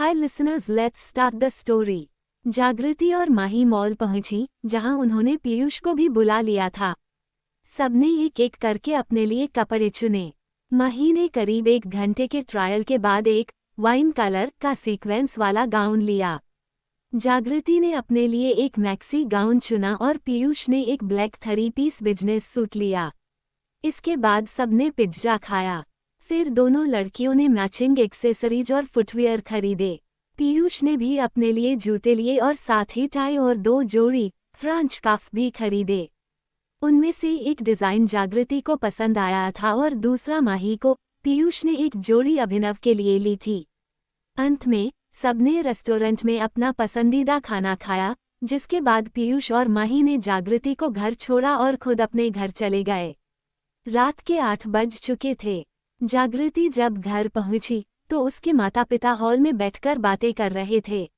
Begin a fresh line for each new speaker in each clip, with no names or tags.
Hi listeners, let's start the story. जागृति और माही mall पहुंची, जहां उन्होंने पीयूष को भी बुला लिया था। सबने एक एक करके अपने लिए कपड़े चुने। माही ने करीब 1 घंटे के ट्रायल के बाद एक वाइन कलर का सीक्वेंस वाला गाउन लिया। जागृति ने अपने लिए एक मैक्सी गाउन चुना और पीयूष ने एक ब्लैक 3 पीस बिजनेस सूट लिया। इसके बाद सबने पिज्जा खाया। फिर दोनों लड़कियों ने मैचिंग एक्सेसरीज और फुटवियर खरीदे। पीयूष ने भी अपने लिए जूते लिए और साथ ही टाई और 2 जोड़ी फ्रेंच कफ्स भी खरीदे। उनमें से एक डिज़ाइन जागृति को पसंद आया था और दूसरा माही को। पीयूष ने एक जोड़ी अभिनव के लिए ली थी। अंत में सबने रेस्टोरेंट में अपना पसंदीदा खाना खाया, जिसके बाद पीयूष और माही ने जागृति को घर छोड़ा और खुद अपने घर चले गए। रात के 8 बज चुके थे। जागृति जब घर पहुंची तो उसके माता पिता हॉल में बैठकर बातें कर रहे थे।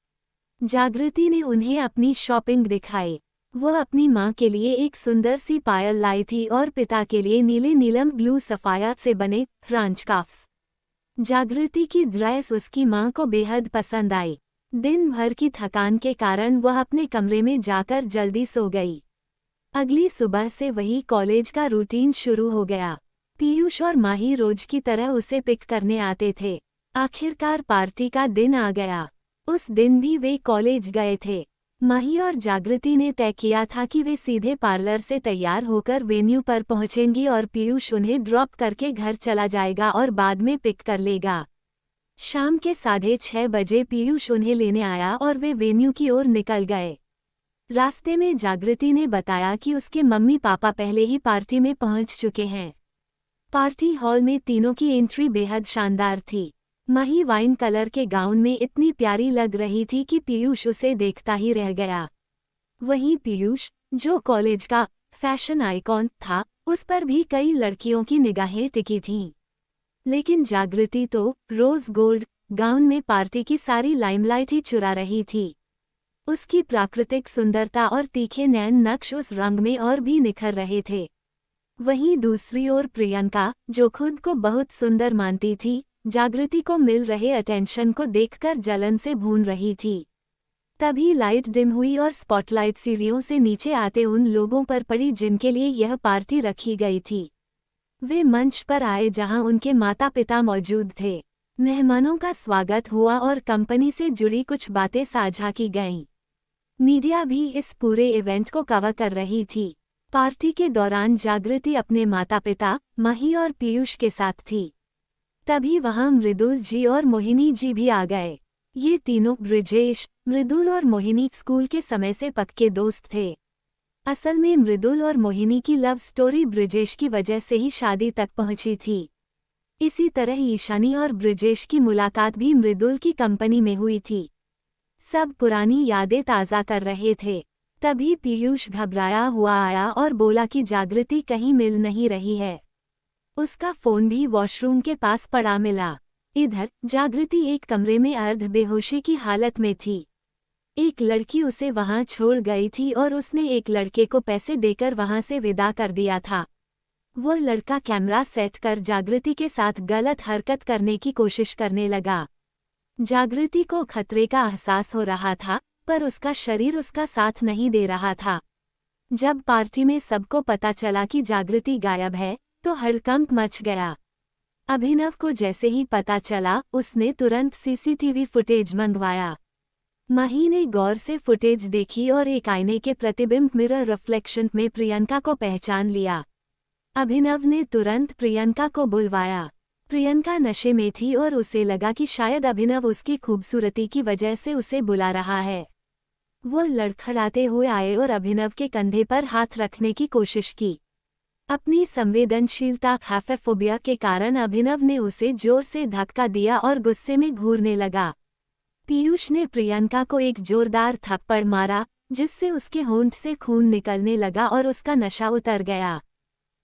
जागृति ने उन्हें अपनी शॉपिंग दिखाई। वह अपनी मां के लिए एक सुंदर सी पायल लाई थी और पिता के लिए नीले नीलम ब्लू सफाया से बने फ्रेंच कफ्स। जागृति की ड्रेस उसकी मां को बेहद पसंद आई। दिन भर की थकान के कारण वह अपने कमरे में जाकर जल्दी सो गई। अगली सुबह से वही कॉलेज का रूटीन शुरू हो गया। पीयूष और माही रोज की तरह उसे पिक करने आते थे। आखिरकार पार्टी का दिन आ गया। उस दिन भी वे कॉलेज गए थे। माही और जागृति ने तय किया था कि वे सीधे पार्लर से तैयार होकर वेन्यू पर पहुंचेंगी और पीयूष उन्हें ड्रॉप करके घर चला जाएगा और बाद में पिक कर लेगा। शाम के 6:30 बजे पीयूष उन्हें लेने आया और वे वेन्यू की ओर निकल गए। रास्ते में जागृति ने बताया कि उसके मम्मी पापा पहले ही पार्टी में पहुंच चुके हैं। पार्टी हॉल में तीनों की एंट्री बेहद शानदार थी। माही वाइन कलर के गाउन में इतनी प्यारी लग रही थी कि पीयूष उसे देखता ही रह गया। वहीं पीयूष, जो कॉलेज का फैशन आइकॉन था, उस पर भी कई लड़कियों की निगाहें टिकी थीं। लेकिन जागृति तो रोज गोल्ड गाउन में पार्टी की सारी लाइमलाइट ही चुरा रही थी। उसकी प्राकृतिक सुंदरता और तीखे नैन नक्श उस रंग में और भी निखर रहे थे। वहीं दूसरी ओर प्रियंका, जो खुद को बहुत सुंदर मानती थी, जागृति को मिल रहे अटेंशन को देखकर जलन से भून रही थी। तभी लाइट डिम हुई और स्पॉटलाइट सीढ़ियों से नीचे आते उन लोगों पर पड़ी जिनके लिए यह पार्टी रखी गई थी। वे मंच पर आए जहां उनके माता पिता मौजूद थे। मेहमानों का स्वागत हुआ और कंपनी से जुड़ी कुछ बातें साझा की गईं। मीडिया भी इस पूरे इवेंट को कवर कर रही थी। पार्टी के दौरान जागृति अपने माता पिता, माही और पीयूष के साथ थी। तभी वहां मृदुल जी और मोहिनी जी भी आ गए। ये तीनों, ब्रिजेश, मृदुल और मोहिनी, स्कूल के समय से पक्के दोस्त थे। असल में मृदुल और मोहिनी की लव स्टोरी ब्रिजेश की वजह से ही शादी तक पहुंची थी। इसी तरह ईशानी और ब्रिजेश की मुलाकात भी मृदुल की कंपनी में हुई थी। सब पुरानी यादें ताज़ा कर रहे थे। तभी पीयूष घबराया हुआ आया और बोला कि जागृति कहीं मिल नहीं रही है। उसका फोन भी वॉशरूम के पास पड़ा मिला। इधर जागृति एक कमरे में अर्ध बेहोशी की हालत में थी। एक लड़की उसे वहां छोड़ गई थी और उसने एक लड़के को पैसे देकर वहां से विदा कर दिया था। वो लड़का कैमरा सेट कर जागृति के साथ गलत हरकत करने की कोशिश करने लगा। जागृति को खतरे का एहसास हो रहा था, पर उसका शरीर उसका साथ नहीं दे रहा था। जब पार्टी में सबको पता चला कि जागृति गायब है, तो हड़कंप मच गया। अभिनव को जैसे ही पता चला, उसने तुरंत सीसीटीवी फुटेज मंगवाया। माही ने गौर से फुटेज देखी और एक आईने के प्रतिबिंब मिरर रिफ्लेक्शन में प्रियंका को पहचान लिया। अभिनव ने तुरंत प्रियंका को बुलवाया। प्रियंका नशे में थी और उसे लगा कि शायद अभिनव उसकी खूबसूरती की वजह से उसे बुला रहा है। वो लड़खड़ाते हुए आए और अभिनव के कंधे पर हाथ रखने की कोशिश की। अपनी संवेदनशीलता हैफेफोबिया के कारण अभिनव ने उसे जोर से धक्का दिया और गुस्से में घूरने लगा। पीयूष ने प्रियंका को एक जोरदार थप्पड़ मारा, जिससे उसके होंठ से खून निकलने लगा और उसका नशा उतर गया।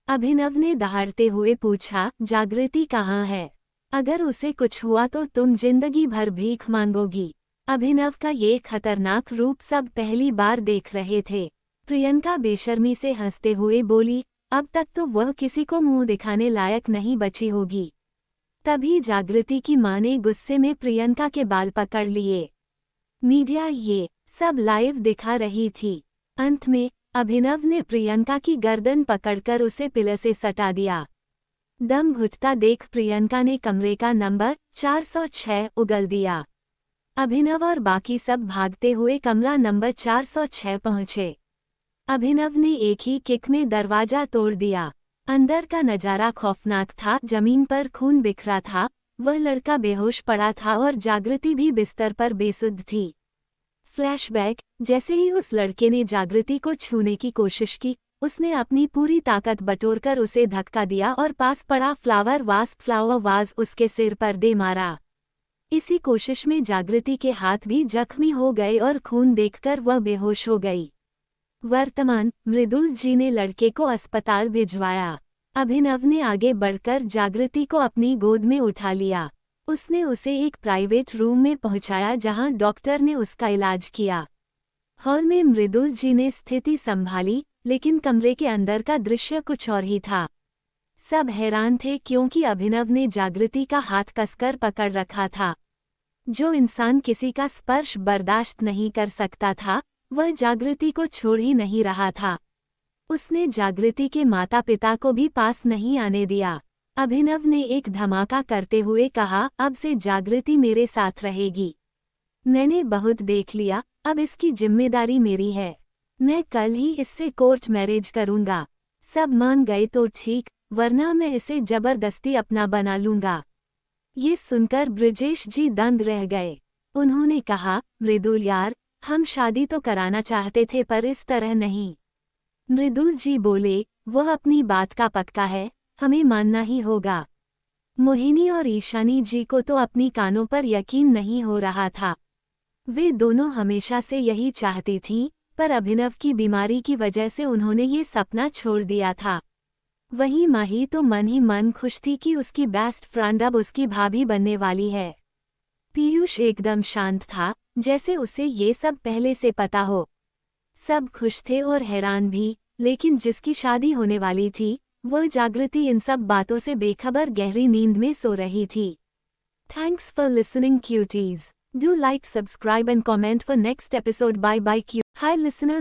अभिनव ने दहाड़ते हुए पूछा, जागृति कहाँ है? अगर उसे कुछ हुआ तो तुम जिंदगी भर भीख मांगोगी। अभिनव का ये खतरनाक रूप सब पहली बार देख रहे थे। प्रियंका बेशर्मी से हंसते हुए बोली, अब तक तो वह किसी को मुंह दिखाने लायक नहीं बची होगी। तभी जागृति की मां ने गुस्से में प्रियंका के बाल पकड़ लिए। मीडिया ये सब लाइव दिखा रही थी। अंत में अभिनव ने प्रियंका की गर्दन पकड़कर उसे पिलर से सटा दिया। दम घुटता देख प्रियंका ने कमरे का नंबर 406 उगल दिया। अभिनव और बाकी सब भागते हुए कमरा नंबर 406 पहुंचे। अभिनव ने एक ही किक में दरवाजा तोड़ दिया। अंदर का नजारा खौफनाक था। जमीन पर खून बिखरा था, वह लड़का बेहोश पड़ा था और जागृति भी बिस्तर पर बेसुध थी। फ्लैशबैक, जैसे ही उस लड़के ने जागृति को छूने की कोशिश की, उसने अपनी पूरी ताकत बटोरकर उसे धक्का दिया और पास पड़ा फ्लावर वाज उसके सिर पर दे मारा। इसी कोशिश में जागृति के हाथ भी जख्मी हो गए और खून देखकर वह बेहोश हो गई। वर्तमान मृदुल जी ने लड़के को अस्पताल भिजवाया। अभिनव ने आगे बढ़कर जागृति को अपनी गोद में उठा लिया। उसने उसे एक प्राइवेट रूम में पहुंचाया जहां डॉक्टर ने उसका इलाज किया। हॉल में मृदुल जी ने स्थिति संभाली, लेकिन कमरे के अंदर का दृश्य कुछ और ही था। सब हैरान थे क्योंकि अभिनव ने जागृति का हाथ कसकर पकड़ रखा था। जो इंसान किसी का स्पर्श बर्दाश्त नहीं कर सकता था, वह जागृति को छोड़ ही नहीं रहा था। उसने जागृति के माता पिता को भी पास नहीं आने दिया। अभिनव ने एक धमाका करते हुए कहा, अब से जागृति मेरे साथ रहेगी। मैंने बहुत देख लिया, अब इसकी जिम्मेदारी मेरी है। मैं कल ही इससे कोर्ट मैरिज करूंगा। सब मान गए तो ठीक, वरना मैं इसे जबरदस्ती अपना बना लूंगा। ये सुनकर ब्रिजेश जी दंग रह गए। उन्होंने कहा, मृदुल यार, हम शादी तो कराना चाहते थे पर इस तरह नहीं। मृदुल जी बोले, वह अपनी बात का पक्का है, हमें मानना ही होगा। मोहिनी और ईशानी जी को तो अपनी कानों पर यकीन नहीं हो रहा था। वे दोनों हमेशा से यही चाहती थीं, पर अभिनव की बीमारी की वजह से उन्होंने ये सपना छोड़ दिया था। वहीं माही तो मन ही मन खुश थी कि उसकी बेस्ट फ्रेंड अब उसकी भाभी बनने वाली है। पीयूष एकदम शांत था, जैसे उसे ये सब पहले से पता हो। सब खुश थे और हैरान भी, लेकिन जिसकी शादी होने वाली थी, वह जागृति इन सब बातों से बेखबर गहरी नींद में सो रही थी। Thanks for listening cuties. Do like, subscribe and comment for next episode. Bye bye. Hi listeners.